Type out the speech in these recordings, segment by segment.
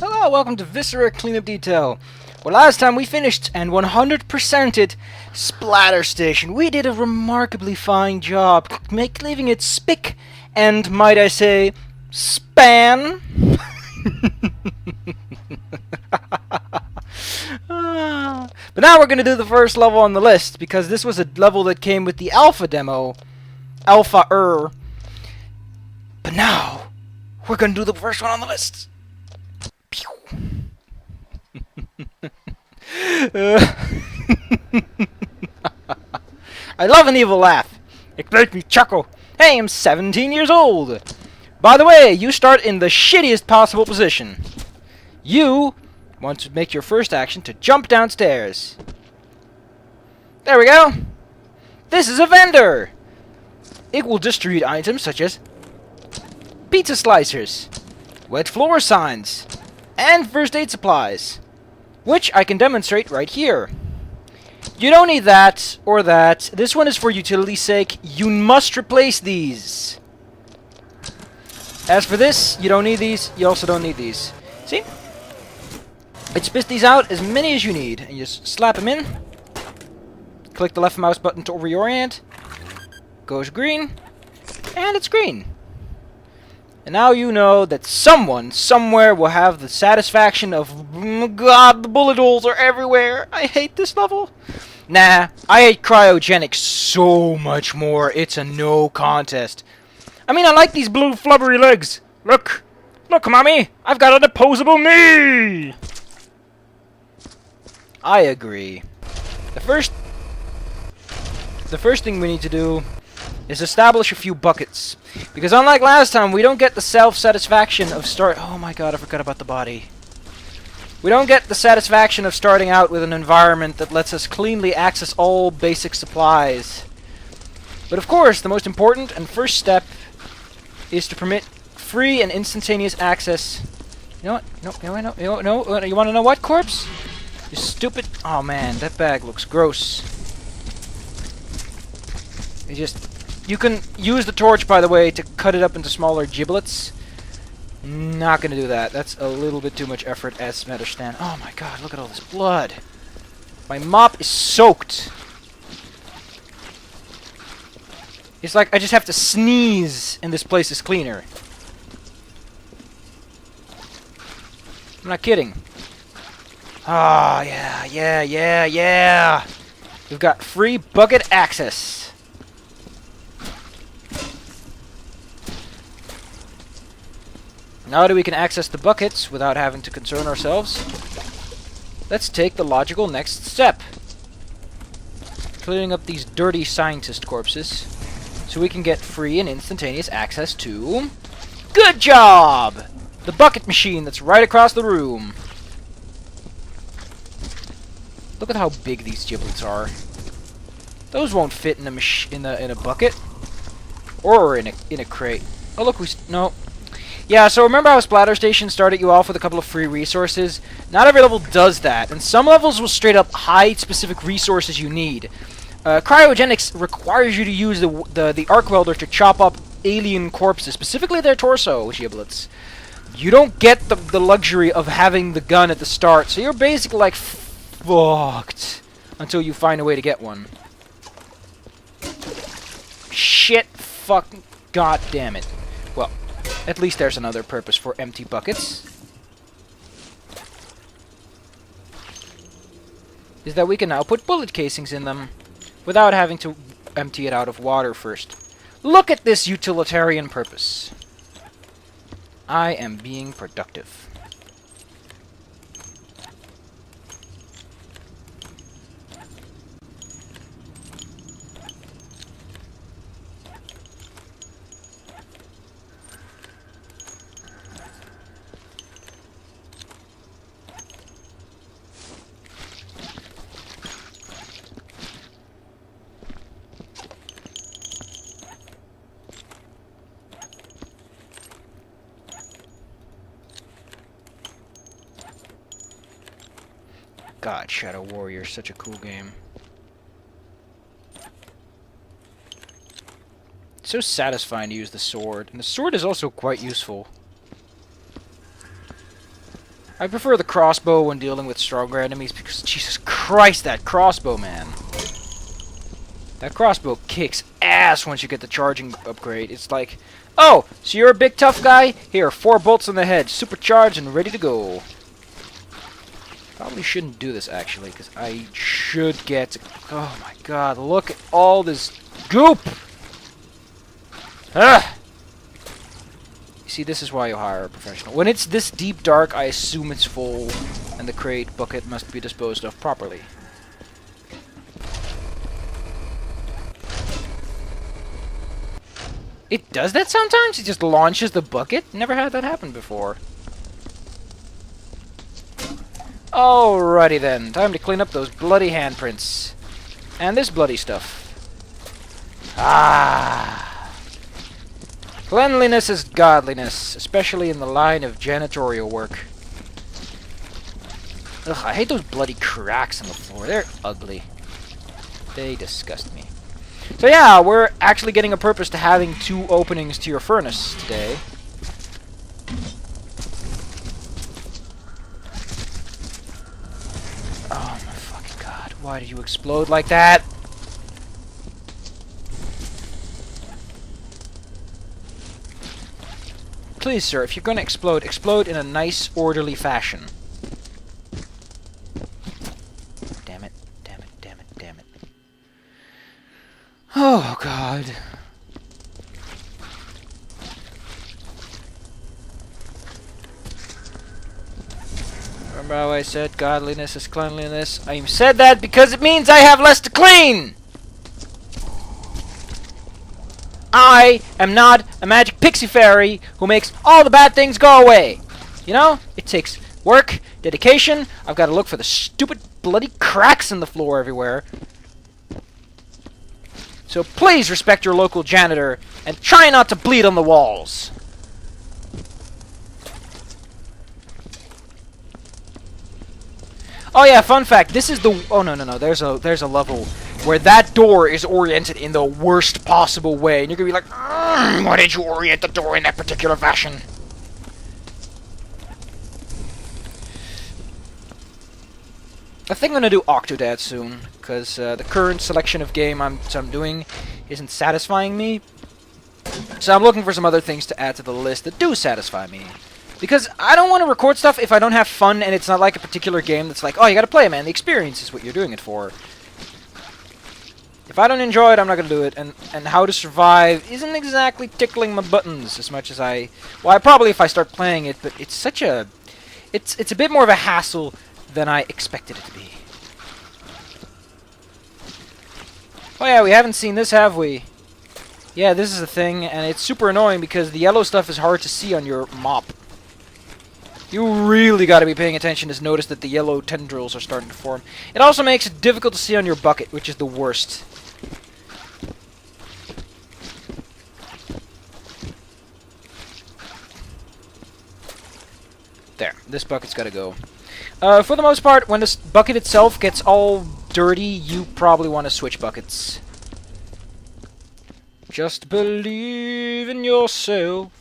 Hello, welcome to Viscera Cleanup Detail. Well, last time we finished and 100%ed Splatter Station. We did a remarkably fine job, leaving it spick and, might I say, span. But now we're going to do the first level on the list, because this was a level that came with the alpha demo. Alpha-er. But now, we're going to do the first one on the list. I love an evil laugh. It makes me chuckle. Hey, I'm 17 years old. By the way, you start in the shittiest possible position. You want to make your first action to jump downstairs. There we go. This is a vendor. It will distribute items such as pizza slicers, wet floor signs, and first aid supplies, which I can demonstrate right here. You don't need that or that. This one is for utility's sake. You must replace these. As for this, you don't need these. You also don't need these. See? It spits these out as many as you need, and you just slap them in. Click the left mouse button to reorient. Goes green, and it's green. And now you know that someone, somewhere, will have the satisfaction of, oh God, the bullet holes are everywhere. I hate this level. Nah, I hate cryogenics so much more. It's a no contest. I mean, I like these blue flubbery legs. Look, mommy, I've got an opposable knee. I agree. The first thing we need to do is establish a few buckets. Because unlike last time, we don't get the self-satisfaction of oh my god, I forgot about the body. We don't get the satisfaction of starting out with an environment that lets us cleanly access all basic supplies. But of course, the most important and first step is to permit free and instantaneous access. You know what? No. You want to know what, corpse? You stupid... Oh man, that bag looks gross. You can use the torch, by the way, to cut it up into smaller giblets. Not gonna do that. That's a little bit too much effort, as matters stand. Oh my god, look at all this blood. My mop is soaked. It's like I just have to sneeze and this place is cleaner. I'm not kidding. Ah, yeah. We've got free bucket access. Now that we can access the buckets without having to concern ourselves, let's take the logical next step. Clearing up these dirty scientist corpses so we can get free and instantaneous access to... Good job! The bucket machine that's right across the room. Look at how big these giblets are. Those won't fit in a bucket or in a crate. Oh look, no. Yeah, so remember how Splatter Station started you off with a couple of free resources? Not every level does that, and some levels will straight up hide specific resources you need. Cryogenics requires you to use the arc welder to chop up alien corpses, specifically their torso giblets. You don't get the luxury of having the gun at the start, so you're basically like fucked until you find a way to get one. Shit, fuck, god damn it. Well, at least there's another purpose for empty buckets. Is that we can now put bullet casings in them without having to empty it out of water first. Look at this utilitarian purpose. I am being productive. God, Shadow Warrior is such a cool game. It's so satisfying to use the sword, and the sword is also quite useful. I prefer the crossbow when dealing with stronger enemies because, Jesus Christ, that crossbow, man. That crossbow kicks ass once you get the charging upgrade. It's like, oh, so you're a big tough guy? Here, 4 bolts on the head, supercharged and ready to go. Probably shouldn't do this, actually, because I should get... Oh my god, look at all this goop! Ugh! You see, this is why you hire a professional. When it's this deep dark, I assume it's full, and the crate bucket must be disposed of properly. It does that sometimes? It just launches the bucket? Never had that happen before. Alrighty then, time to clean up those bloody handprints. And this bloody stuff. Ah! Cleanliness is godliness, especially in the line of janitorial work. Ugh, I hate those bloody cracks on the floor. They're ugly. They disgust me. So yeah, we're actually getting a purpose to having 2 openings to your furnace today. Oh my fucking god, why did you explode like that? Please, sir, if you're going to explode, explode in a nice, orderly fashion. Damn it, damn it, damn it, damn it. Oh, God. Remember how I said godliness is cleanliness? I said that because it means I have less to clean! I am not a magic pixie fairy who makes all the bad things go away. You know, it takes work, dedication. I've got to look for the stupid bloody cracks in the floor everywhere. So please respect your local janitor and try not to bleed on the walls. Oh yeah, fun fact. This is the... Oh, no. There's a level where that door is oriented in the worst possible way. And you're going to be like, why did you orient the door in that particular fashion? I think I'm going to do Octodad soon. Because the current selection of game I'm doing isn't satisfying me. So I'm looking for some other things to add to the list that do satisfy me. Because I don't want to record stuff if I don't have fun and it's not like a particular game that's like, oh, you gotta play, man. The experience is what you're doing it for. If I don't enjoy it, I'm not gonna do it. And How to Survive isn't exactly tickling my buttons as much as I... Well, I probably if I start playing it, but it's such a... It's a bit more of a hassle than I expected it to be. Oh yeah, we haven't seen this, have we? Yeah, this is a thing, and it's super annoying because the yellow stuff is hard to see on your mop. You really got to be paying attention to notice that the yellow tendrils are starting to form. It also makes it difficult to see on your bucket, which is the worst. There, this bucket's got to go. For the most part, when this bucket itself gets all dirty, you probably want to switch buckets. Just believe in yourself.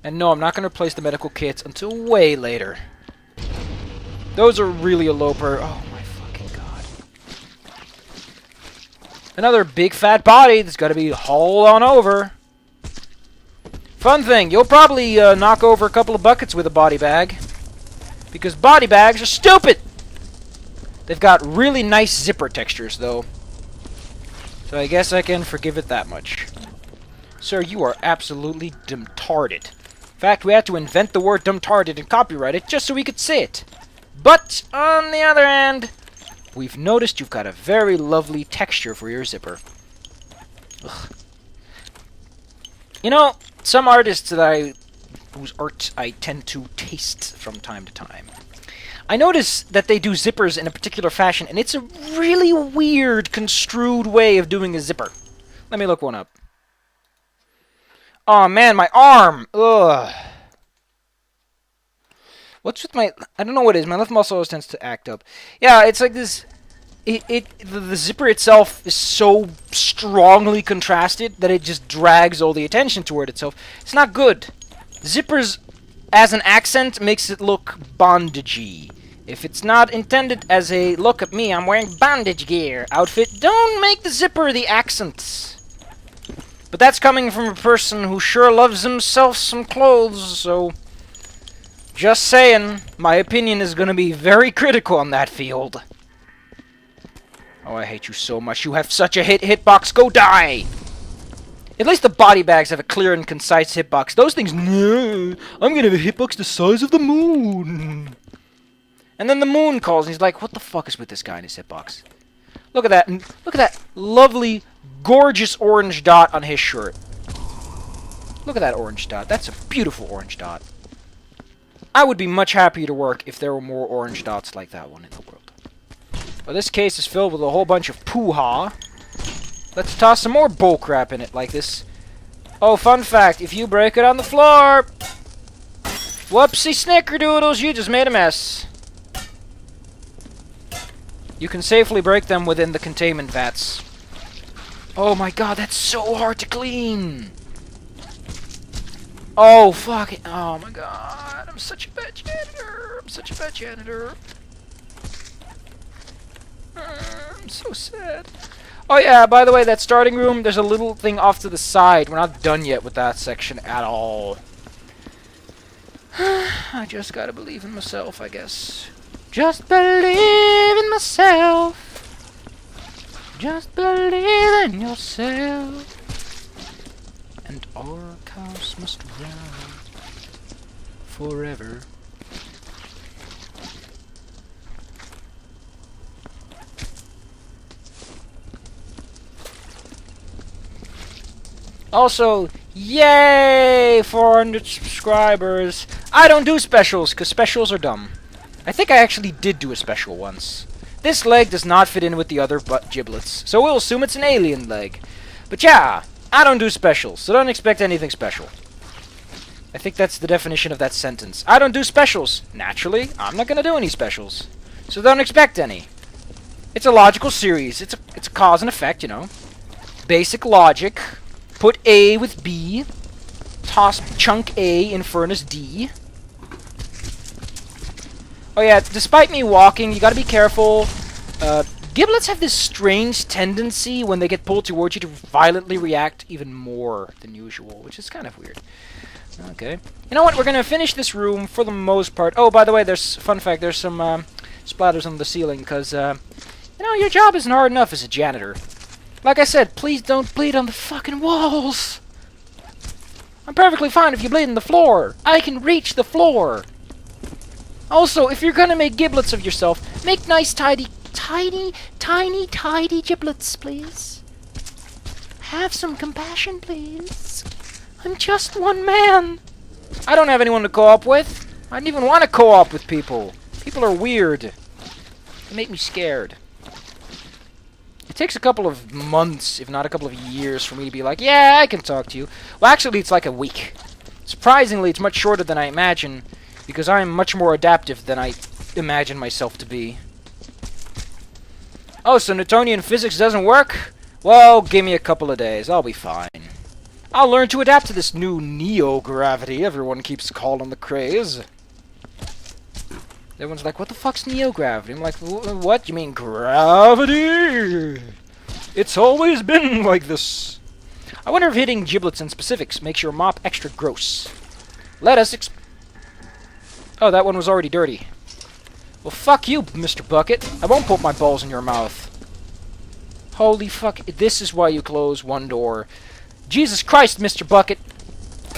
And no, I'm not going to replace the medical kits until way later. Those are really a low per... Oh my fucking god. Another big fat body that's got to be hauled on over. Fun thing, you'll probably knock over a couple of buckets with a body bag. Because body bags are stupid! They've got really nice zipper textures, though. So I guess I can forgive it that much. Sir, you are absolutely dumb-tarded. In fact, we had to invent the word dumb-tarded and copyright it just so we could say it. But, on the other hand, we've noticed you've got a very lovely texture for your zipper. Ugh. You know, some artists whose art I tend to taste from time to time, I notice that they do zippers in a particular fashion, and it's a really weird, construed way of doing a zipper. Let me look one up. Oh man, my arm! Ugh. What's with my... I don't know what it is. My left muscle always tends to act up. Yeah, it's like this... The zipper itself is so strongly contrasted that it just drags all the attention toward itself. It's not good. Zippers as an accent makes it look bondagey. If it's not intended as a look at me, I'm wearing bondage gear outfit, don't make the zipper the accent. But that's coming from a person who sure loves himself some clothes, so just saying, my opinion is gonna be very critical on that field. Oh, I hate you so much. You have such a hitbox. Go die! At least the body bags have a clear and concise hitbox. Those things, no, I'm gonna have a hitbox the size of the moon. And then the moon calls, and he's like, what the fuck is with this guy in his hitbox? Look at that. Look at that lovely, gorgeous orange dot on his shirt. Look at that orange dot. That's a beautiful orange dot. I would be much happier to work if there were more orange dots like that one in the world. Well, this case is filled with a whole bunch of poo-ha. Let's toss some more bullcrap in it, like this. Oh, fun fact, if you break it on the floor... Whoopsie snickerdoodles, you just made a mess. You can safely break them within the containment vats. Oh my god, that's so hard to clean! Oh, fuck it. Oh my god, I'm such a bad janitor. I'm such a bad janitor. I'm so sad. Oh yeah, by the way, that starting room, there's a little thing off to the side. We're not done yet with that section at all. I just gotta believe in myself, I guess. Just believe in myself. Just believe in yourself. And our cows must run forever. Also, yay! 400 subscribers. I don't do specials, because specials are dumb. I think I actually did do a special once. This leg does not fit in with the other butt giblets, so we'll assume it's an alien leg. But yeah, I don't do specials, so don't expect anything special. I think that's the definition of that sentence. I don't do specials. Naturally, I'm not going to do any specials. So don't expect any. It's a logical series. It's a cause and effect, you know. Basic logic. Put A with B. Toss chunk A in furnace D. Oh yeah, despite me walking, you gotta be careful. Giblets have this strange tendency when they get pulled towards you to violently react even more than usual, which is kind of weird. Okay. You know what? We're gonna finish this room for the most part. Oh, by the way, there's fun fact. There's some splatters on the ceiling because you know, your job isn't hard enough as a janitor. Like I said, please don't bleed on the fucking walls. I'm perfectly fine if you bleed on the floor. I can reach the floor. Also, if you're gonna make giblets of yourself, make nice, tiny giblets, please. Have some compassion, please. I'm just one man. I don't have anyone to co-op with. I don't even want to co-op with people. People are weird. They make me scared. It takes a couple of months, if not a couple of years, for me to be like, yeah, I can talk to you. Well, actually, it's like a week. Surprisingly, it's much shorter than I imagine, because I am much more adaptive than I imagine myself to be. Oh, so Newtonian physics doesn't work? Well, give me a couple of days. I'll be fine. I'll learn to adapt to this new neo-gravity everyone keeps calling the craze. Everyone's like, what the fuck's neo-gravity? I'm like, what? You mean gravity? It's always been like this. I wonder if hitting giblets in specifics makes your mop extra gross. Let us Oh, that one was already dirty. Well, fuck you, Mr. Bucket. I won't put my balls in your mouth. Holy fuck. This is why you close one door. Jesus Christ, Mr. Bucket.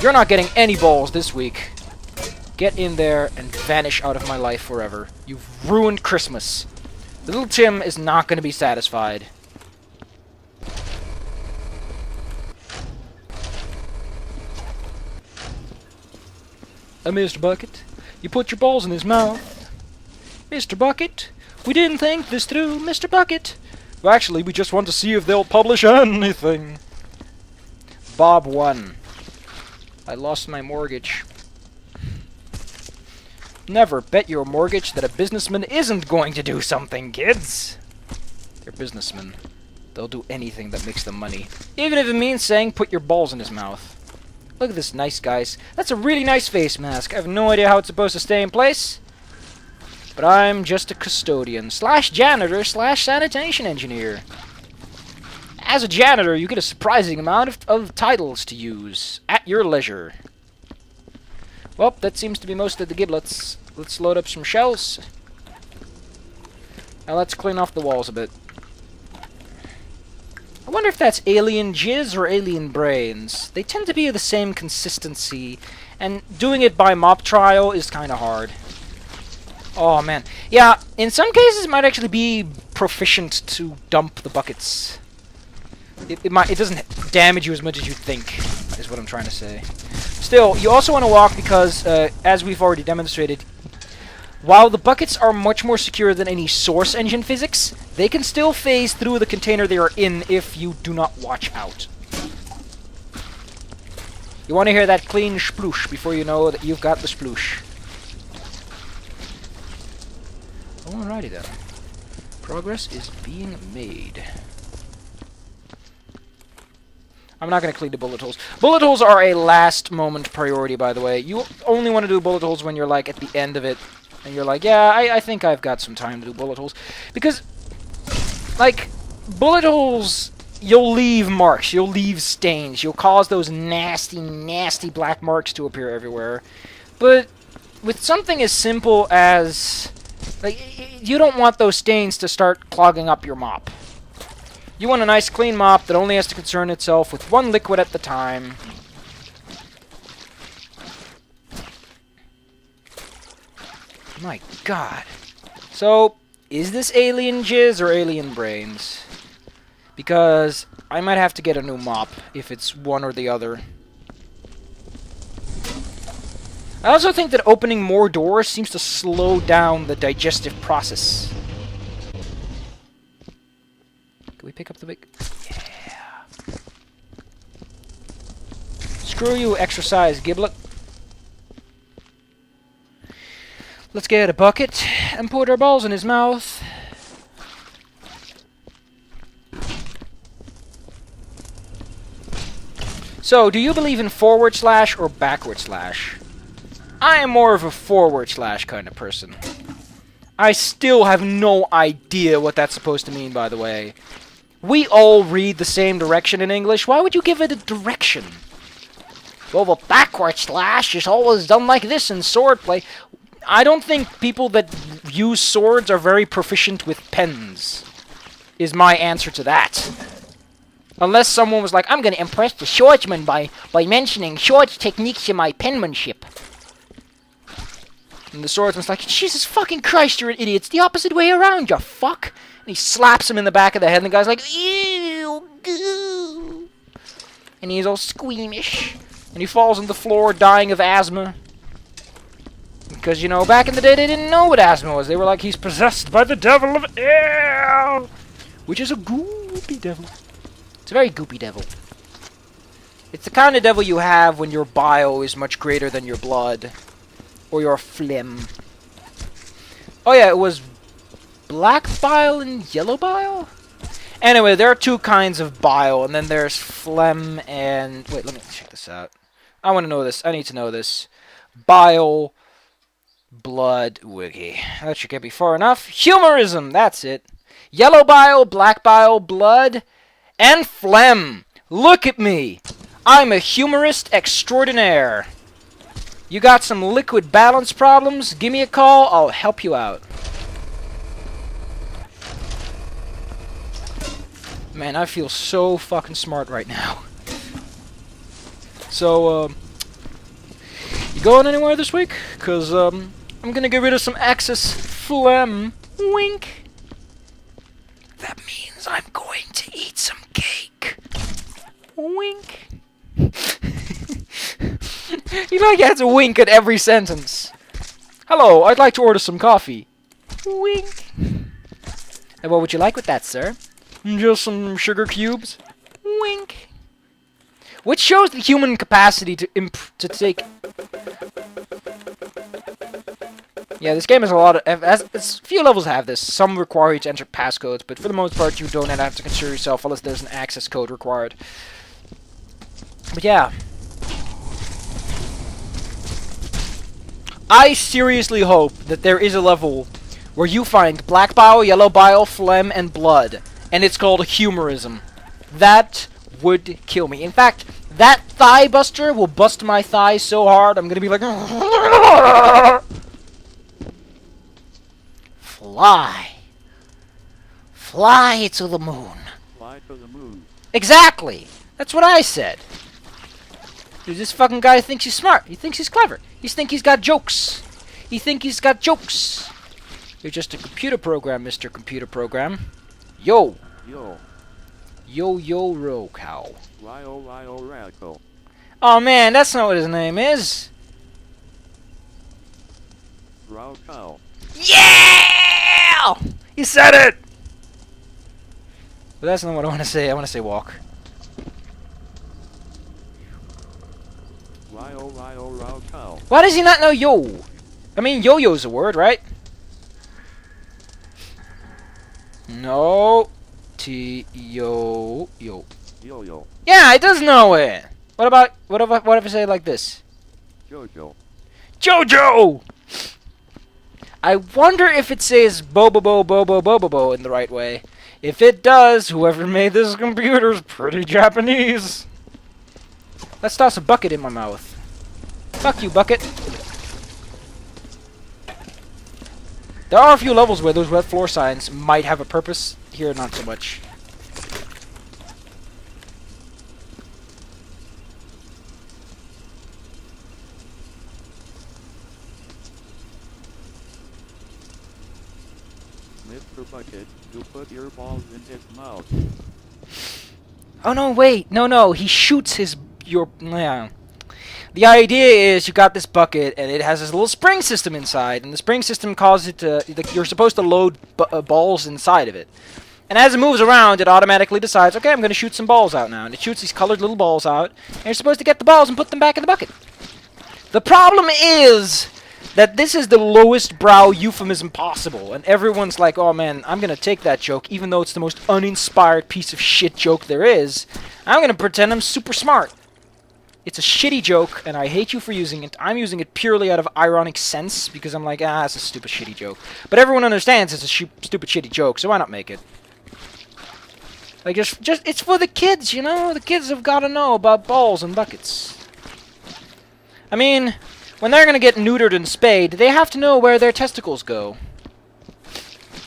You're not getting any balls this week. Get in there and vanish out of my life forever. You've ruined Christmas. Little Tim is not going to be satisfied. Mr. Bucket, you put your balls in his mouth. Mr. Bucket, we didn't think this through, Mr. Bucket. Well, actually, we just want to see if they'll publish anything. Bob won. I lost my mortgage. Never bet your mortgage that a businessman isn't going to do something, kids. They're businessmen. They'll do anything that makes them money. Even if it means saying, put your balls in his mouth. Look at this nice, guys. That's a really nice face mask. I have no idea how it's supposed to stay in place. But I'm just a custodian, slash janitor, slash sanitation engineer. As a janitor, you get a surprising amount of titles to use at your leisure. Well, that seems to be most of the giblets. Let's load up some shells. Now let's clean off the walls a bit. I wonder if that's alien jizz or alien brains. They tend to be of the same consistency, and doing it by mob trial is kind of hard. Oh man. Yeah, in some cases it might actually be proficient to dump the buckets. It doesn't damage you as much as you think, is what I'm trying to say. Still, you also want to walk because, as we've already demonstrated, while the buckets are much more secure than any source engine physics, they can still phase through the container they are in if you do not watch out. You want to hear that clean sploosh before you know that you've got the sploosh. Alrighty then. Progress is being made. I'm not going to clean the bullet holes. Bullet holes are a last moment priority, by the way. You only want to do bullet holes when you're like at the end of it. And you're like, yeah, I think I've got some time to do bullet holes. Because, like, bullet holes, you'll leave marks. You'll leave stains. You'll cause those nasty, nasty black marks to appear everywhere. But with something as simple as, like, you don't want those stains to start clogging up your mop. You want a nice clean mop that only has to concern itself with one liquid at the time. My god. So, is this alien jizz or alien brains? Because I might have to get a new mop if it's one or the other. I also think that opening more doors seems to slow down the digestive process. Can we pick up the big... Yeah. Screw you, exercise giblet. Let's get a bucket and put our balls in his mouth. So, do you believe in forward slash or backward slash? I am more of a forward slash kind of person. I still have no idea what that's supposed to mean, by the way. We all read the same direction in English. Why would you give it a direction? Well, the backward slash is always done like this in swordplay. I don't think people that use swords are very proficient with pens, is my answer to that. Unless someone was like, I'm going to impress the swordsman by mentioning swords techniques in my penmanship. And the swordsman's like, Jesus fucking Christ, you're an idiot. It's the opposite way around, you fuck. And he slaps him in the back of the head, and the guy's like, ew, goo. And he's all squeamish. And he falls on the floor, dying of asthma. Because, you know, back in the day, they didn't know what asthma was. They were like, he's possessed by the devil of air. Which is a goopy devil. It's a very goopy devil. It's the kind of devil you have when your bile is much greater than your blood. Or your phlegm. Oh yeah, it was black bile and yellow bile? Anyway, there are two kinds of bile, and then there's phlegm and... Wait, let me check this out. I want to know this. I need to know this. Bile, blood, wiki. That should get me far enough. Humorism, that's it. Yellow bile, black bile, blood, and phlegm. Look at me. I'm a humorist extraordinaire. You got some liquid balance problems? Give me a call. I'll help you out. Man, I feel so fucking smart right now. So, you going anywhere this week? Because, I'm gonna get rid of some excess phlegm. Wink. That means I'm going to eat some cake. Wink. You know, you have to wink at every sentence. Hello, I'd like to order some coffee. Wink. And what would you like with that, sir? Just some sugar cubes. Wink. Which shows the human capacity to take... Yeah, this game has a lot of... few levels have this. Some require you to enter passcodes, but for the most part you don't have to concern yourself unless there's an access code required. But yeah. I seriously hope that there is a level where you find black bile, yellow bile, phlegm, and blood, and it's called humorism. That would kill me. In fact, that thigh buster will bust my thighs so hard, I'm gonna be like... Fly. Fly to the moon. Fly to the moon. Exactly! That's what I said. Dude, this fucking guy thinks he's smart. He thinks he's clever. He thinks he's got jokes. He thinks he's got jokes. You're just a computer program, Mr. Computer Program. Yo. Yo. Yo, ro, cow. Rio, radical. Oh man, that's not what his name is. Row cow. Yeah! He said it! But that's not what I want to say. I want to say walk. Row cow. Why does he not know yo? I mean, yo-yo's a word, right? No. T-yo. Yo. Yo-yo. Yeah, it does know it. What if I say it like this? Jojo. Jojo! I wonder if it says bo-bo-bo-bo-bo-bo-bo in the right way. If it does, whoever made this computer is pretty Japanese. Let's toss a bucket in my mouth. Fuck you, bucket. There are a few levels where those wet floor signs might have a purpose. Here, not so much. Mr. Bucket, you put your balls in his mouth. Oh no, wait. No. He shoots yeah. The idea is you got this bucket and it has this little spring system inside, and the spring system causes it to... You're supposed to load balls inside of it. And as it moves around, it automatically decides, okay, I'm going to shoot some balls out now. And it shoots these colored little balls out, and you're supposed to get the balls and put them back in the bucket. The problem is that this is the lowest brow euphemism possible, and everyone's like, oh man, I'm going to take that joke, even though it's the most uninspired piece of shit joke there is. I'm going to pretend I'm super smart. It's a shitty joke, and I hate you for using it. I'm using it purely out of ironic sense, because I'm like, it's a stupid shitty joke. But everyone understands it's a stupid shitty joke, so why not make it? Like, just it's for the kids, you know? The kids have got to know about balls and buckets. I mean, when they're gonna get neutered and spayed, they have to know where their testicles go.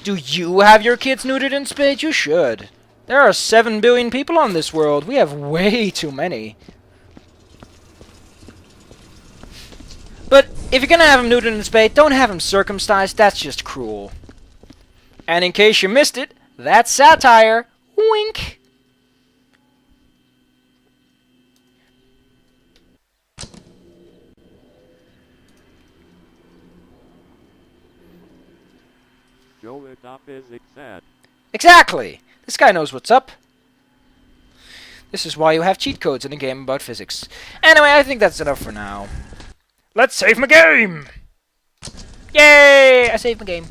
Do you have your kids neutered and spayed? You should. There are 7 billion people on this world. We have way too many. But if you're gonna have them neutered and spayed, don't have them circumcised. That's just cruel. And in case you missed it, that's satire. Wink. Joe is up is sad. Exactly. This guy knows what's up. This is why you have cheat codes in a game about physics. Anyway, I think that's enough for now. Let's save my game! Yay! I saved my game.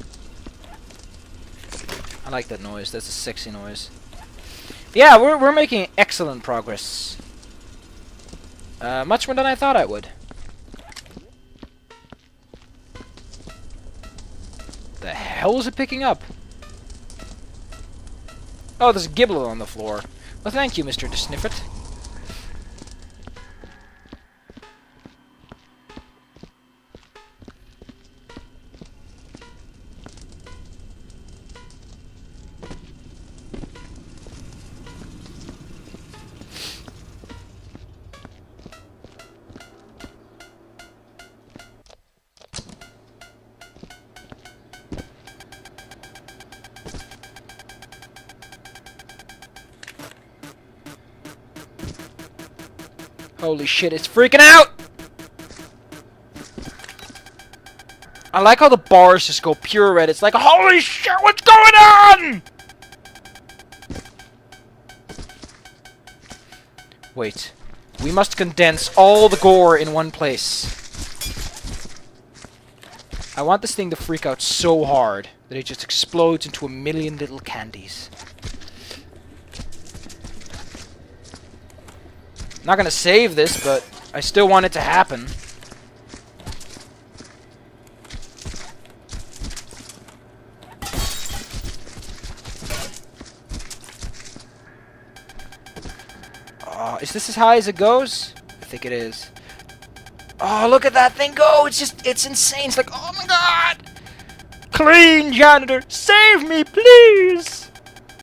I like that noise. That's a sexy noise. Yeah, we're making excellent progress. Much more than I thought I would. The hell is it picking up? Oh, there's a giblet on the floor. Well, thank you, Mr. Sniffet. Holy shit, it's freaking out! I like how the bars just go pure red. It's like, holy shit, what's going on? Wait. We must condense all the gore in one place. I want this thing to freak out so hard that it just explodes into a million little candies. Not gonna save this, but I still want it to happen. Oh, is this as high as it goes? I think it is. Oh, look at that thing go! It's insane. It's like, oh my god! Clean, janitor! Save me, please!